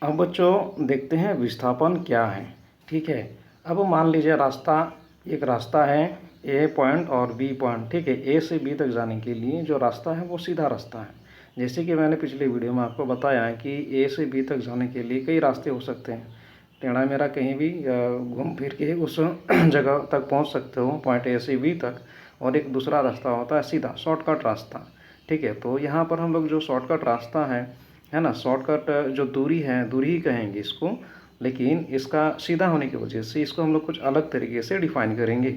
अब बच्चों देखते हैं विस्थापन क्या है। ठीक है, अब मान लीजिए एक रास्ता है ए पॉइंट और बी पॉइंट। ठीक है, ए से बी तक जाने के लिए जो रास्ता है वो सीधा रास्ता है। जैसे कि मैंने पिछले वीडियो में आपको बताया है कि ए से बी तक जाने के लिए कई रास्ते हो सकते हैं। टेढ़ा मेढ़ा कहीं भी घूम फिर के उस जगह तक पहुंच सकते हो, पॉइंट ए से बी तक। और एक दूसरा रास्ता होता है सीधा शॉर्टकट रास्ता। ठीक है, तो यहाँ पर हम लोग जो शॉर्टकट रास्ता है ना, शॉर्टकट जो दूरी है, दूरी ही कहेंगे इसको, लेकिन इसका सीधा होने की वजह से इसको हम लोग कुछ अलग तरीके से डिफाइन करेंगे।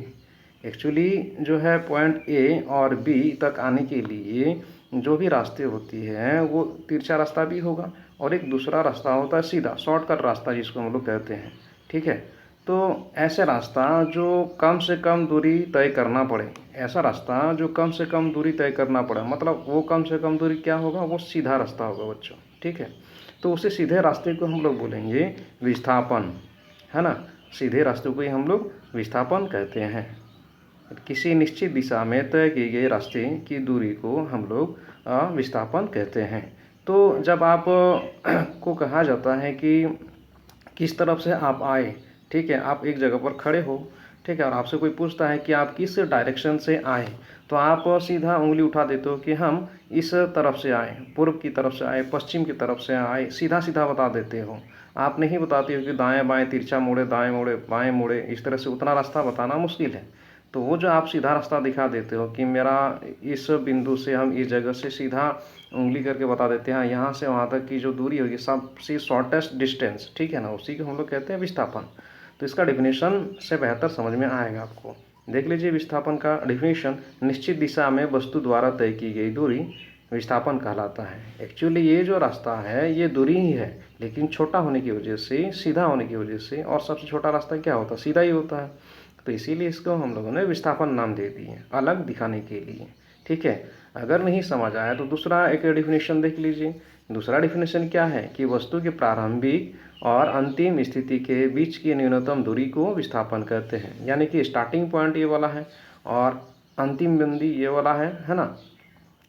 एक्चुअली जो है पॉइंट ए और बी तक आने के लिए जो भी रास्ते होती हैं वो तिरछा रास्ता भी होगा और एक दूसरा रास्ता होता है सीधा शॉर्टकट रास्ता जिसको हम लोग कहते हैं। ठीक है, तो ऐसे रास्ता जो कम से कम दूरी तय करना पड़े, ऐसा रास्ता जो कम से कम दूरी तय करना पड़े, मतलब वो कम से कम दूरी क्या होगा, वो सीधा रास्ता होगा बच्चों। ठीक है, तो उसे सीधे रास्ते को हम लोग बोलेंगे विस्थापन, है ना। सीधे रास्ते को ही हम लोग विस्थापन कहते हैं। किसी निश्चित दिशा में तय किए गए रास्ते की दूरी को हम लोग विस्थापन कहते हैं। तो जब आप को कहा जाता है कि किस तरफ से आप आए, ठीक है, आप एक जगह पर खड़े हो, ठीक है, और आपसे कोई पूछता है कि आप किस डायरेक्शन से आए, तो आप सीधा उंगली उठा देते हो कि हम इस तरफ से आए, पूर्व की तरफ से आए, पश्चिम की तरफ से आए, सीधा सीधा बता देते हो। आप नहीं बताते हो कि दाएं बाएं तिरछा मुड़े, दाएं मुड़े बाएं मुड़े, इस तरह से उतना रास्ता बताना मुश्किल है। तो वो जो आप सीधा रास्ता दिखा देते हो कि मेरा इस बिंदु से, हम इस जगह से सीधा उंगली करके बता देते हैं यहाँ से वहाँ तक की जो दूरी होगी सबसे शॉर्टेस्ट डिस्टेंस, ठीक है ना, उसी को हम लोग कहते हैं विस्थापन। तो इसका डिफिनेशन से बेहतर समझ में आएगा आपको। देख लीजिए विस्थापन का डिफिनेशन, निश्चित दिशा में वस्तु द्वारा तय की गई दूरी विस्थापन कहलाता है। एक्चुअली ये जो रास्ता है ये दूरी ही है, लेकिन छोटा होने की वजह से, सीधा होने की वजह से, और सबसे छोटा रास्ता क्या होता है, सीधा ही होता है, तो इसीलिए इसको हम लोगों ने विस्थापन नाम दे दिए, अलग दिखाने के लिए। ठीक है, अगर नहीं समझ आया तो दूसरा एक डेफिनेशन देख लीजिए। दूसरा डेफिनेशन क्या है कि वस्तु के प्रारंभिक और अंतिम स्थिति के बीच की न्यूनतम दूरी को विस्थापन कहते हैं। यानी कि स्टार्टिंग पॉइंट ये वाला है और अंतिम बिंदु ये वाला है ना,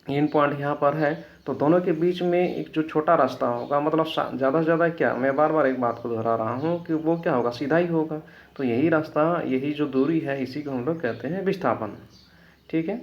इन पॉइंट यहाँ पर है, तो दोनों के बीच में एक जो छोटा रास्ता होगा, मतलब ज़्यादा से ज़्यादा क्या, मैं बार बार एक बात को दोहरा रहा हूँ कि वो क्या होगा, सीधा ही होगा। तो यही रास्ता, यही जो दूरी है, इसी को हम लोग कहते हैं विस्थापन। ठीक है।